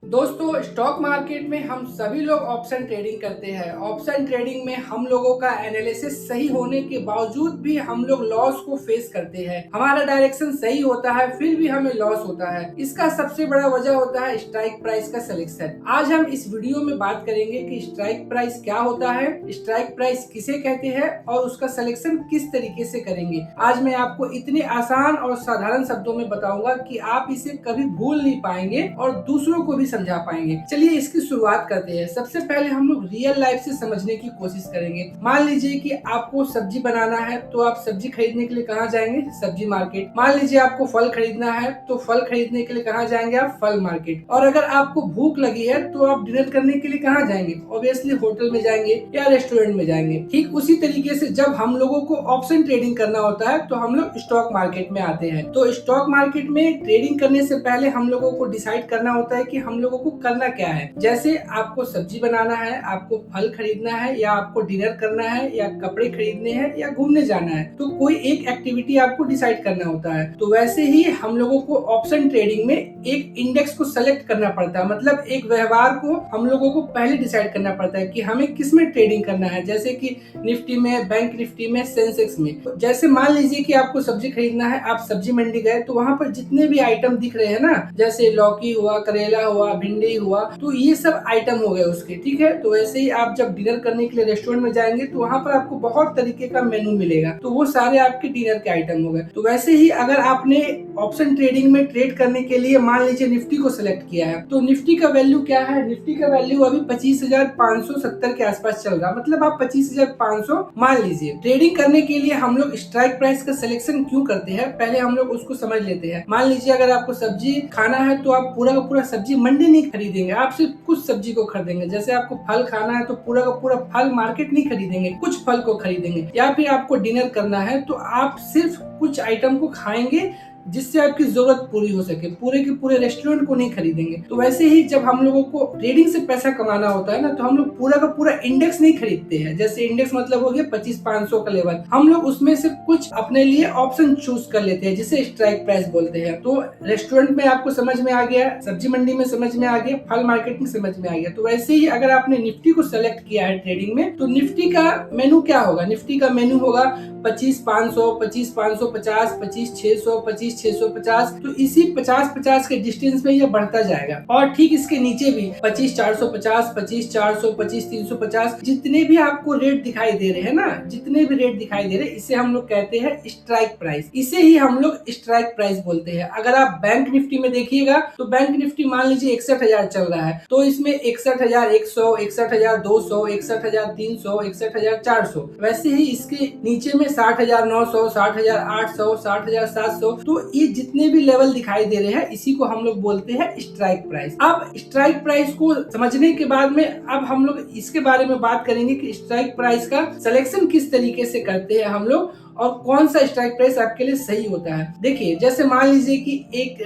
दोस्तों, stock market में हम सभी लोग ऑप्शन ट्रेडिंग करते हैं। ऑप्शन ट्रेडिंग में हम लोगों का एनालिसिस सही होने के बावजूद भी हम लोग लॉस को फेस करते हैं। हमारा डायरेक्शन सही होता है फिर भी हमें लॉस होता है। इसका सबसे बड़ा वजह होता है स्ट्राइक प्राइस का सिलेक्शन। आज हम इस वीडियो में बात करेंगे कि स्ट्राइक प्राइस क्या होता है, स्ट्राइक प्राइस किसे कहते हैं और उसका सिलेक्शन किस तरीके से करेंगे। आज मैं आपको इतने आसान और साधारण शब्दों में बताऊंगा कि आप इसे कभी भूल नहीं पाएंगे और दूसरों को भी समझा पाएंगे। चलिए इसकी शुरुआत करते हैं। सबसे पहले हम लोग रियल लाइफ से समझने की कोशिश करेंगे। मान लीजिए कि आपको सब्जी बनाना है तो आप सब्जी खरीदने के लिए कहाँ जाएंगे? सब्जी मार्केट। मान लीजिए आपको फल खरीदना है तो फल खरीदने के लिए कहाँ जाएंगे? आप फल मार्केट। और अगर आपको भूख लगी है तो आप डिनर करने के लिए कहाँ जाएंगे? ऑब्वियसली होटल में जाएंगे या रेस्टोरेंट में जाएंगे। ठीक उसी तरीके से जब हम लोगों को ऑप्शन ट्रेडिंग करना होता है तो हम लोग स्टॉक मार्केट में आते हैं। तो स्टॉक मार्केट में ट्रेडिंग करने से पहले हम लोगों को डिसाइड करना होता है कि हम लोगों को करना क्या है। जैसे आपको सब्जी बनाना है, आपको फल खरीदना है, या आपको डिनर करना है, या कपड़े खरीदने हैं, या घूमने जाना है, तो कोई एक एक्टिविटी आपको डिसाइड करना होता है। तो वैसे ही हम लोगों को ऑप्शन ट्रेडिंग में एक इंडेक्स को सेलेक्ट करना पड़ता है। मतलब एक व्यवहार को हम लोगों को पहले डिसाइड करना पड़ता है कि हमें किस में ट्रेडिंग करना है। जैसे कि निफ्टी में, बैंक निफ्टी में, सेंसेक्स में। जैसे मान लीजिए कि आपको सब्जी खरीदना है, आप सब्जी मंडी गए तो वहाँ पर जितने भी आइटम दिख रहे हैं ना, जैसे लौकी हुआ, करेला हुआ, भिंडी हुआ, तो ये सब आइटम हो गए उसके। ठीक है, तो वैसे ही आप जब डिनर करने के लिए रेस्टोरेंट में जाएंगे तो वहाँ पर आपको बहुत तरीके का मेनू मिलेगा, तो वो सारे आपके डिनर के आइटम हो गए। तो वैसे ही अगर आपने ऑप्शन ट्रेडिंग में ट्रेड करने के लिए मान लीजिए निफ्टी को सिलेक्ट किया है, तो निफ्टी का वैल्यू क्या है? निफ्टी का वैल्यू अभी 25,570 के आसपास चल रहा है। मतलब आप 25,500 मान लीजिए। ट्रेडिंग करने के लिए हम लोग स्ट्राइक प्राइस का सिलेक्शन क्यों करते हैं, पहले हम लोग उसको समझ लेते हैं। मान लीजिए अगर आपको सब्जी खाना है तो आप पूरा का पूरा सब्जी मंडी नहीं खरीदेंगे, आप सिर्फ कुछ सब्जी को खरीदेंगे। जैसे आपको फल खाना है तो पूरा का पूरा फल मार्केट नहीं खरीदेंगे, कुछ फल को खरीदेंगे। या फिर आपको डिनर करना है तो आप सिर्फ कुछ आइटम को खाएंगे जिससे आपकी जरूरत पूरी हो सके, पूरे के पूरे रेस्टोरेंट को नहीं खरीदेंगे। तो वैसे ही जब हम लोगों को ट्रेडिंग से पैसा कमाना होता है ना, तो हम लोग पूरा का पूरा इंडेक्स नहीं खरीदते हैं। जैसे इंडेक्स मतलब हो गया 25,500 का लेवल, हम लोग उसमें से कुछ अपने लिए ऑप्शन चूज कर लेते हैं जिसे स्ट्राइक प्राइस बोलते हैं। तो रेस्टोरेंट में आपको समझ में आ गया, सब्जी मंडी में समझ में आ गया, फल मार्केट में समझ में आ गया। तो वैसे ही अगर आपने निफ्टी को सेलेक्ट किया है ट्रेडिंग में, तो निफ्टी का मेनू क्या होगा? निफ्टी का मेनू होगा 25,500, 25,550, 25,600, 25,650। तो इसी 50-50 के डिस्टेंस में ये बढ़ता जाएगा। और ठीक इसके नीचे भी 25,450, 25,400, 25,350 जितने भी आपको रेट दिखाई दे रहे हैं ना, जितने भी रेट दिखाई दे रहे हैं, इसे हम लोग कहते हैं स्ट्राइक प्राइस। इसे ही हम लोग स्ट्राइक प्राइस बोलते हैं। अगर आप बैंक निफ्टी में देखिएगा तो बैंक निफ्टी मान लीजिए 61,000 चल रहा है, तो इसमें 61,100, 61,200, 61,300, 61,400। वैसे ही इसके नीचे में 60,900, 60,800, 60,700। तो ये जितने भी लेवल दिखाई दे रहे हैं इसी को हम लोग बोलते हैं स्ट्राइक प्राइस। अब स्ट्राइक प्राइस को समझने के बाद में अब हम लोग इसके बारे में बात करेंगे कि स्ट्राइक प्राइस का सिलेक्शन किस तरीके से करते हैं हम लोग और कौन सा स्ट्राइक प्राइस आपके लिए सही होता है। देखिए, जैसे मान लीजिए कि एक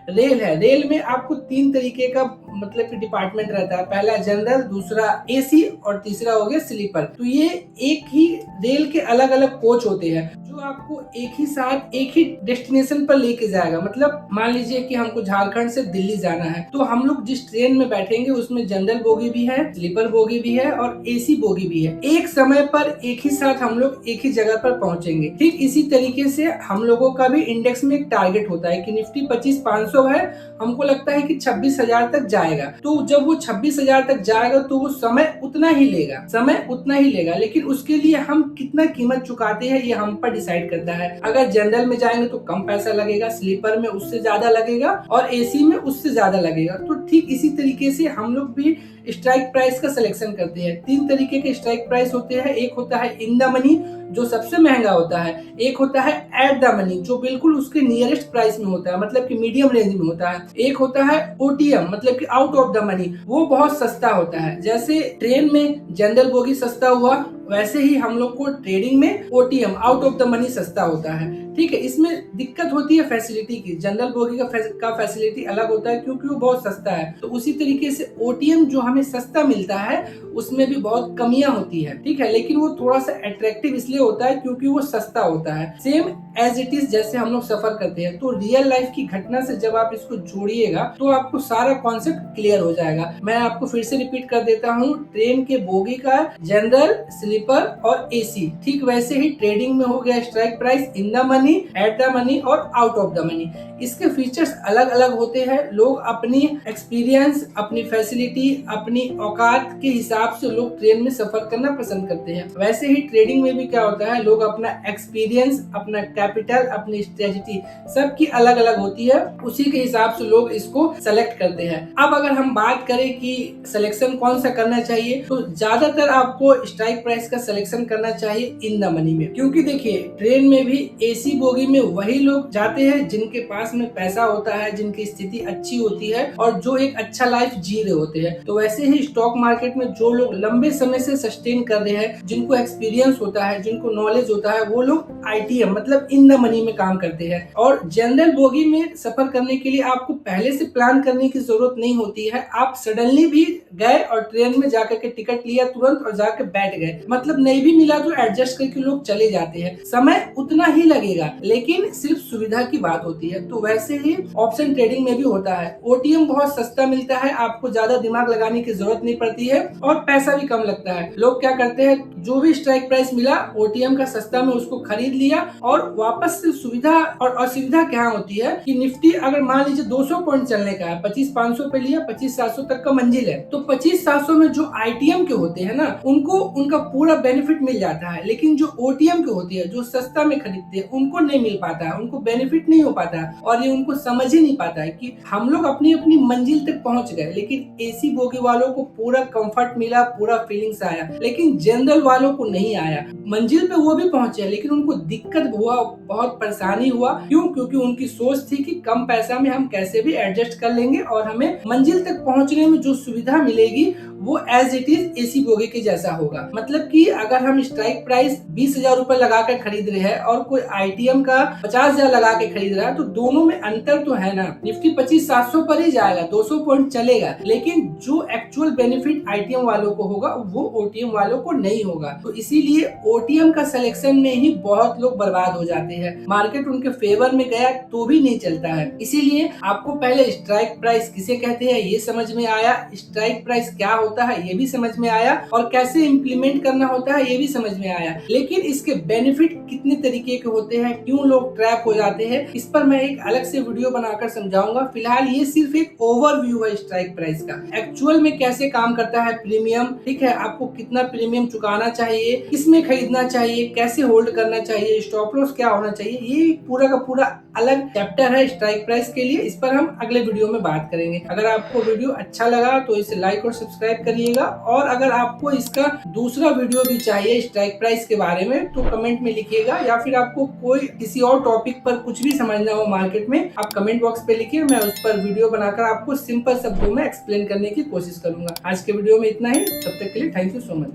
रेल है, रेल में आपको 3 तरीके का मतलब कि डिपार्टमेंट रहता है। पहला जनरल, दूसरा एसी और तीसरा हो गया स्लीपर। तो ये एक ही रेल के अलग अलग कोच होते हैं जो आपको एक ही साथ एक ही डेस्टिनेशन पर लेके जाएगा। मतलब मान लीजिए कि हमको झारखंड से दिल्ली जाना है, तो हम लोग जिस ट्रेन में बैठेंगे उसमें जनरल बोगी भी है, स्लीपर बोगी भी है और एसी बोगी भी है। एक समय पर एक ही साथ हम लोग एक ही जगह पर पहुंचेंगे। ठीक इसी तरीके से हम लोगों का भी इंडेक्स में एक टारगेट होता है कि निफ्टी 25,500 है, हमको लगता है कि 26,000 तक जाएगा। तो जब वो 26,000 तक जाएगा तो वो समय उतना ही लेगा, समय उतना ही लेगा। लेकिन उसके लिए हम कितना कीमत चुकाते हैं ये हम पर डिसाइड करता है। अगर जनरल में जाएंगे तो कम पैसा लगेगा, स्लीपर में उससे ज्यादा लगेगा और एसी में उससे ज्यादा लगेगा। तो ठीक इसी तरीके से हम लोग भी स्ट्राइक प्राइस का सिलेक्शन करते हैं। 3 तरीके के स्ट्राइक प्राइस होते हैं। एक होता है इन द मनी जो सबसे महंगा होता है, एक होता है एट द मनी जो बिल्कुल उसके नियरेस्ट प्राइस में होता है, मतलब कि मीडियम रेंज में होता है, एक होता है ओटीएम मतलब कि आउट ऑफ द मनी, वो बहुत सस्ता होता है। जैसे ट्रेन में जनरल बोगी सस्ता हुआ, वैसे ही हम लोग को ट्रेडिंग में OTM out of the money सस्ता होता है। ठीक है, इसमें दिक्कत होती है फैसिलिटी की। जनरल बोगी का फैसिलिटी अलग होता है क्योंकि वो बहुत सस्ता है। तो उसी तरीके से ओटीएम जो हमें सस्ता मिलता है उसमें भी बहुत कमियां होती है। ठीक है, लेकिन वो थोड़ा सा अट्रैक्टिव इसलिए होता है क्योंकि वो सस्ता होता है। सेम एज इट इज जैसे हम लोग सफर करते हैं, तो रियल लाइफ की घटना से जब आप इसको जोड़िएगा तो आपको सारा कॉन्सेप्ट क्लियर हो जाएगा। मैं आपको फिर से रिपीट कर देता हूँ, ट्रेन के बोगी का जनरल, स्लीपर और एसी। ठीक वैसे ही ट्रेडिंग में हो गया strike price, in the money, at the money और आउट ऑफ द मनी। इसके फीचर्स अलग अलग होते हैं। लोग अपनी एक्सपीरियंस, अपनी फैसिलिटी, अपनी औकात के हिसाब से लोग ट्रेन में सफर करना पसंद करते हैं। वैसे ही ट्रेडिंग में भी क्या होता है, लोग अपना एक्सपीरियंस, अपना कैपिटल, अपनी स्ट्रेटजी सबकी अलग अलग होती है, उसी के हिसाब से लोग इसको सेलेक्ट करते हैं। अब अगर हम बात करें कि सिलेक्शन कौन सा करना चाहिए, तो ज्यादातर आपको स्ट्राइक प्राइस का सिलेक्शन करना चाहिए इन द मनी में। क्योंकि देखिए, ट्रेन में भी एसी बोगी में वही लोग जाते हैं जिनके पास में पैसा होता है, जिनकी स्थिति अच्छी होती है और जो एक अच्छा लाइफ जी रहे होते हैं। तो वैसे ही स्टॉक मार्केट में जो लोग लंबे समय से सस्टेन कर रहे हैं, जिनको एक्सपीरियंस होता है, जिनको नॉलेज होता है, वो लोग आईटीएम मतलब इन द मनी में काम करते हैं। और जनरल बोगी में सफर करने के लिए आपको पहले से प्लान करने की जरूरत नहीं होती है। आप सडनली भी गए और ट्रेन में जाकर के टिकट लिया तुरंत और जाकर बैठ गए, मतलब नहीं भी मिला तो एडजस्ट करके लोग चले जाते हैं। समय उतना ही लगेगा, लेकिन सिर्फ सुविधा की बात होती है। तो वैसे ही ऑप्शन ट्रेडिंग में भी होता है। ओटीएम बहुत सस्ता मिलता है, आपको ज्यादा दिमाग लगाने की जरूरत नहीं पड़ती है और पैसा भी कम लगता है। लोग क्या करते हैं, जो भी स्ट्राइक प्राइस मिला ओटीएम का सस्ता में उसको खरीद लिया और वापस से सुविधा और असुविधा क्या होती है कि निफ्टी अगर मान लीजिए 200 पॉइंट चलने का है, 2500 पे लिया, 2500 तक का मंजिल है, तो 2500 में जो आईटीएम के होते हैं ना, उनको उनका पूरा बेनिफिट मिल जाता है। लेकिन जो ओटीएम के होती है, जो सस्ता में खरीदते हैं, उनको नहीं मिल पाता है, उनको बेनिफिट नहीं हो पाता है और ये उनको समझ ही नहीं पाता है कि हम लोग अपनी अपनी मंजिल तक पहुंच गए, लेकिन एसी बोगी वालों को पूरा कंफर्ट मिला, पूरा फीलिंग्स आया, लेकिन जनरल वालों को नहीं आया। मंजिल पे वो भी पहुंचे लेकिन उनको दिक्कत हुआ, बहुत परेशानी हुआ। क्यों? क्योंकि उनकी सोच थी कि कम पैसा में हम कैसे भी एडजस्ट कर लेंगे और हमें मंजिल तक पहुंचने में जो सुविधा मिलेगी वो as it is AC bogie के जैसा होगा। मतलब कि अगर हम स्ट्राइक प्राइस 20,000 रुपए लगा कर खरीद रहे हैं और कोई आईटीएम का 50,000 लगा के खरीद रहा है, तो दोनों में अंतर तो है ना। निफ्टी 25,700 पर ही जाएगा, 200 पॉइंट चलेगा, लेकिन जो एक्चुअल बेनिफिट आईटीएम वालों को होगा वो ओटीएम वालों को नहीं होगा। तो इसीलिए ओटीएम का सिलेक्शन में ही बहुत लोग बर्बाद हो जाते हैं। मार्केट उनके फेवर में गया तो भी नहीं चलता है। इसीलिए आपको पहले स्ट्राइक प्राइस किसे कहते हैं ये समझ में आया, स्ट्राइक प्राइस क्या होता है ये भी समझ में आया और कैसे इम्प्लीमेंट करना होता है ये भी समझ में आया। लेकिन इसके बेनिफिट कितने तरीके के होते हैं, क्यों लोग ट्रैप हो जाते हैं, इस पर मैं एक अलग से वीडियो बनाकर समझाऊंगा। फिलहाल ये सिर्फ एक ओवरव्यू है स्ट्राइक प्राइस का। एक्चुअल में कैसे काम करता है प्रीमियम, ठीक है, आपको कितना प्रीमियम चुकाना चाहिए, किसमें खरीदना चाहिए, कैसे होल्ड करना चाहिए, स्टॉप लॉस क्या होना चाहिए, ये पूरा का पूरा अलग चैप्टर है स्ट्राइक प्राइस के लिए। इस पर हम अगले वीडियो में बात करेंगे। अगर आपको वीडियो अच्छा लगा तो इसे लाइक और सब्सक्राइब करिएगा, और अगर आपको इसका दूसरा वीडियो भी चाहिए स्ट्राइक प्राइस के बारे में तो कमेंट में लिखिएगा, या फिर आपको कोई किसी और टॉपिक पर कुछ भी समझना हो मार्केट में, आप कमेंट बॉक्स पे लिखिए, मैं उस पर वीडियो बनाकर आपको सिंपल शब्दों में एक्सप्लेन करने की कोशिश करूंगा। आज के वीडियो में इतना ही, तब तक के लिए थैंक यू सो मच।